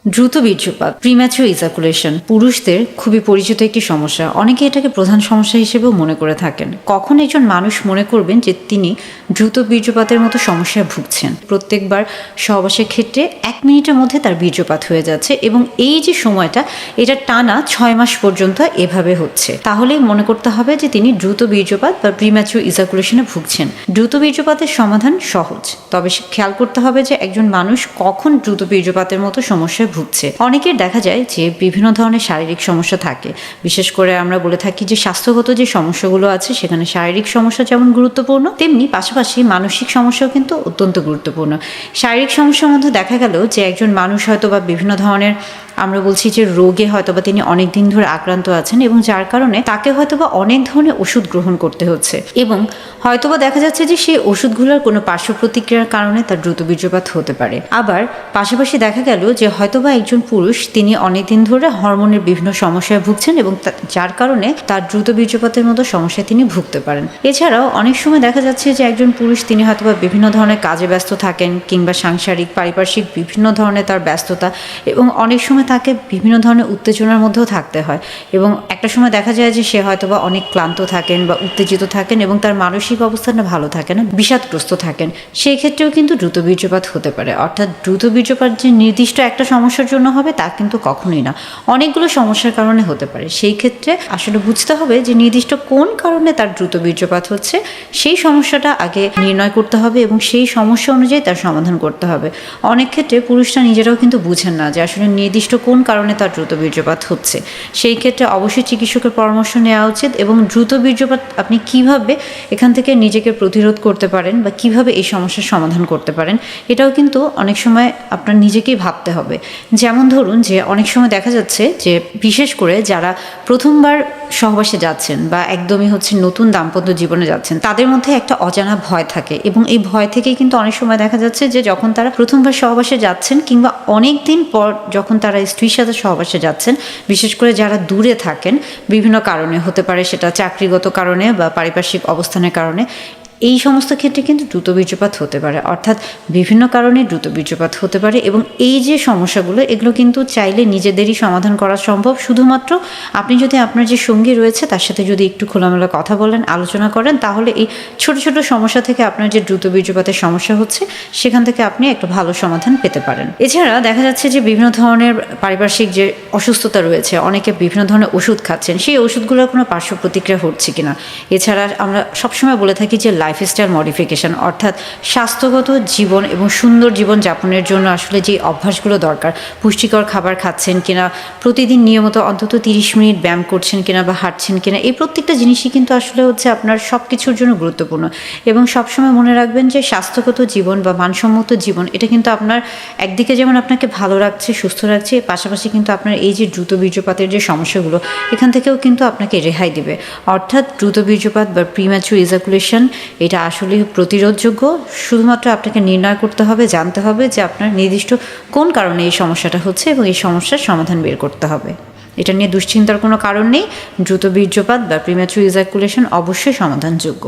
দ্রুত বীর্যপাত premature ejaculation পুরুষদের খুবই পরিচিত একটি সমস্যা। অনেকে এটাকে প্রধান সমস্যা হিসেবেও মনে করে থাকেন। কখন একজন মানুষ মনে করবেন যে তিনি দ্রুত বীর্যপাতের মতো সমস্যায় ভুগছেন? প্রত্যেকবার সহবাসের ক্ষেত্রে 1 মিনিটের মধ্যে তার বীর্যপাত হয়ে যাচ্ছে এবং এই যে সময়টা এটা টানা 6 মাস পর্যন্ত এভাবে হচ্ছে, তাহলেই মনে করতে হবে যে তিনি দ্রুত বীর্যপাত বা প্রিম্যাচুর ইজাকুলেশনে ভুগছেন। দ্রুত বীর্যপাতের সমাধান সহজ, তবে খেয়াল করতে হবে যে একজন মানুষ কখন দ্রুত বীর্যপাতের মতো সমস্যায় ভুগছে। অনেকের দেখা যায় যে বিভিন্ন ধরনের শারীরিক সমস্যা থাকে। বিশেষ করে আমরা বলে থাকি যে স্বাস্থ্যগত যে সমস্যাগুলো আছে সেখানে শারীরিক সমস্যা যেমন গুরুত্বপূর্ণ, তেমনি পাশাপাশি মানসিক সমস্যাও কিন্তু অত্যন্ত গুরুত্বপূর্ণ। শারীরিক সমস্যার মধ্যে দেখা গেল যে একজন মানুষ হয়তো বা বিভিন্ন ধরনের আমরা বলছি যে রোগে হয়তোবা তিনি অনেক দিন ধরে আক্রান্ত আছেন এবং যার কারণে তাকে হয়তোবা অনেক ধরনের ওষুধ গ্রহণ করতে হচ্ছে এবং হয়তোবা দেখা যাচ্ছে যে সেই ওষুধগুলোর কোনো পার্শ্ব প্রতিক্রিয়ার কারণে তার দ্রুত বীর্যপাত হতে পারে। আবার পাশাপাশি দেখা গেল যে হয়তোবা একজন পুরুষ তিনি অনেক দিন ধরে হরমোনের বিভিন্ন সমস্যায় ভুগছেন এবং যার কারণে তার দ্রুত বীর্যপাতের মতো সমস্যায় তিনি ভুগতে পারেন। এছাড়াও অনেক সময় দেখা যাচ্ছে যে একজন পুরুষ তিনি হয়তোবা বিভিন্ন ধরনের কাজে ব্যস্ত থাকেন কিংবা সাংসারিক পারিপার্শ্বিক বিভিন্ন ধরনের তার ব্যস্ততা এবং অনেক সময় তাকে বিভিন্ন ধরনের উত্তেজনার মধ্যেও থাকতে হয় এবং একটা সময় দেখা যায় যে সে হয়তোবা অনেক ক্লান্ত থাকেন বা উত্তেজিত থাকেন এবং তার মানসিক অবস্থাটা ভালো থাকে না, বিষাদগ্রস্ত থাকেন। সেই ক্ষেত্রেও কিন্তু দ্রুত বীর্যপাত হতে পারে। অর্থাৎ দ্রুত বীর্যপাত যে নির্দিষ্ট একটা সমস্যার জন্য হবে তা কিন্তু কখনোই না, অনেকগুলো সমস্যার কারণে হতে পারে। সেই ক্ষেত্রে আসলে বুঝতে হবে যে নির্দিষ্ট কোন কারণে তার দ্রুত বীর্যপাত হচ্ছে, সেই সমস্যাটা আগে নির্ণয় করতে হবে এবং সেই সমস্যা অনুযায়ী তার সমাধান করতে হবে। অনেক ক্ষেত্রে পুরুষরা নিজেরাও কিন্তু বুঝেন না যে আসলে নির্দিষ্ট কোন কারণে তার দ্রুত বীর্যপাত হচ্ছে। সেই ক্ষেত্রে অবশ্যই চিকিৎসকের পরামর্শ নেওয়া উচিত এবং দ্রুত বীর্যপাত আপনি কিভাবে এখান থেকে নিজেকে প্রতিরোধ করতে পারেন বা কিভাবে এই সমস্যার সমাধান করতে পারেন, এটাও কিন্তু অনেক সময় আপনার নিজেকেই ভাবতে হবে। যেমন ধরুন যে অনেক সময় দেখা যাচ্ছে যে বিশেষ করে যারা প্রথমবার সহবাসে যাচ্ছেন বা একদমই নতুন দাম্পত্য জীবনে যাচ্ছেন, তাদের মধ্যে একটা অজানা ভয় থাকে এবং এই ভয় থেকেই কিন্তু অনেক সময় দেখা যাচ্ছে যে যখন তারা প্রথমবার সহবাসে যাচ্ছেন কিংবা অনেক দিন পর যখন তারা স্ত্রীর সাথে সহবাসে যাচ্ছেন, বিশেষ করে যারা দূরে থাকেন বিভিন্ন কারণে, হতে পারে সেটা চাকরিগত কারণে বা পারিপার্শ্বিক অবস্থানের কারণে, এই সমস্ত ক্ষেত্রে কিন্তু দ্রুত বীর্যপাত হতে পারে। অর্থাৎ বিভিন্ন কারণে দ্রুত বীর্যপাত হতে পারে এবং এই যে সমস্যাগুলো এগুলো কিন্তু চাইলে নিজেদেরই সমাধান করা সম্ভব। শুধুমাত্র আপনি যদি আপনার যে সঙ্গী রয়েছে তার সাথে যদি একটু খোলামেলা কথা বলেন, আলোচনা করেন, তাহলে এই ছোট ছোট সমস্যা থেকে আপনার যে দ্রুত বীর্যপাতের সমস্যা হচ্ছে সেখান থেকে আপনি একটা ভালো সমাধান পেতে পারেন। এছাড়া দেখা যাচ্ছে যে বিভিন্ন ধরনের পারিপার্শ্বিক যে অসুস্থতা রয়েছে, অনেকে বিভিন্ন ধরনের ওষুধ খাচ্ছেন, সেই ওষুধগুলোর কোনো পার্শ্ব প্রতিক্রিয়া হচ্ছে কিনা। এছাড়া আমরা সবসময় বলে থাকি যে লাইফস্টাইল মডিফিকেশন, অর্থাৎ স্বাস্থ্যগত জীবন এবং সুন্দর জীবন যাপনের জন্য আসলে যে অভ্যাসগুলো দরকার, পুষ্টিকর খাবার খাচ্ছেন কিনা, প্রতিদিন নিয়মিত অন্তত 30 মিনিট ব্যায়াম করছেন কিনা বা হাঁটছেন কিনা, এই প্রত্যেকটা জিনিসই কিন্তু আসলে আপনার সব কিছুর জন্য গুরুত্বপূর্ণ। এবং সবসময় মনে রাখবেন যে স্বাস্থ্যগত জীবন বা মানসম্মত জীবন এটা কিন্তু আপনার একদিকে যেমন আপনাকে ভালো রাখছে, সুস্থ রাখছে, পাশাপাশি কিন্তু আপনার এই যে দ্রুত বীর্যপাতের যে সমস্যাগুলো এখান থেকেও কিন্তু আপনাকে রেহাই দিবে। অর্থাৎ দ্রুত বীর্যপাত বা প্রিম্যাচুর ইজাকুলেশন এটা আসলে প্রতিরোধযোগ্য। শুধুমাত্র আপনাকে নির্ণয় করতে হবে, জানতে হবে যে আপনার নির্দিষ্ট কোন কারণে এই সমস্যাটা হচ্ছে এবং এই সমস্যার সমাধান বের করতে হবে। এটা নিয়ে দুশ্চিন্তার কোনো কারণ নেই। দ্রুত বীর্যপাত বা প্রিম্যাচুর ইজাকুলেশন অবশ্যই সমাধানযোগ্য।